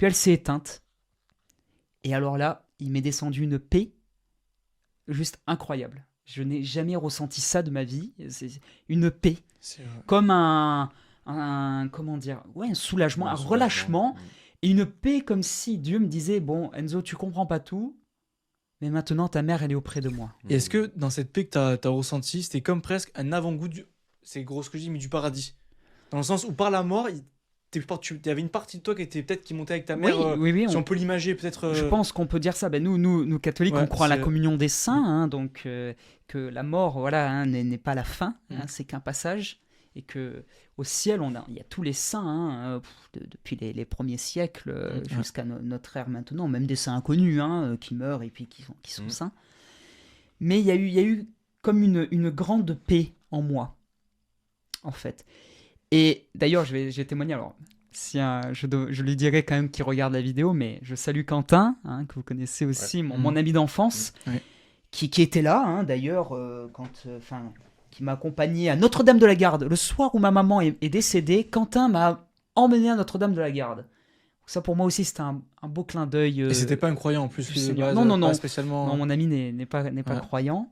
Puis elle s'est éteinte. Et alors là, il m'est descendu une paix juste incroyable. Je n'ai jamais ressenti ça de ma vie. C'est une paix. C'est Comme comment dire, ouais, un soulagement, un Un soulagement. relâchement. Et une paix comme si Dieu me disait, bon, Enzo, tu comprends pas tout, mais maintenant ta mère, elle est auprès de moi. Et est-ce que dans cette paix que t'as ressenti, c'était comme presque un avant-goût du. C'est gros ce que je dis, mais du paradis. Dans le sens où par la mort, il y avait une partie de toi qui était peut-être qui montait avec ta Oui, mère. oui, oui. Si on peut l'imager, peut-être. Je pense qu'on peut dire ça. Ben nous catholiques, Ouais, on croit à la c'est- communion des saints, hein, donc que la mort, voilà, hein, n'est pas la fin, hein, Mhm. c'est qu'un passage, et que au ciel, il y a tous les saints, hein, depuis les premiers siècles jusqu'à notre ère maintenant, même des saints inconnus hein, qui meurent et puis qui sont Mhm. saints. Mais il y a eu comme une grande paix en moi, en fait. Et d'ailleurs, je vais témoigner. Alors, si, je lui dirai quand même qu'il regarde la vidéo, mais je salue Quentin, hein, que vous connaissez aussi, mon ami d'enfance, Ouais. qui était là, hein, d'ailleurs, qui m'a accompagné à Notre-Dame-de-la-Garde. Le soir où ma maman est décédée, Quentin m'a emmené à Notre-Dame-de-la-Garde. Ça, pour moi aussi, c'était un beau clin d'œil. Et c'était pas un croyant en plus du de Seigneur. base, Non, non, pas non. spécialement. Non, mon ami n'est pas Ouais. croyant.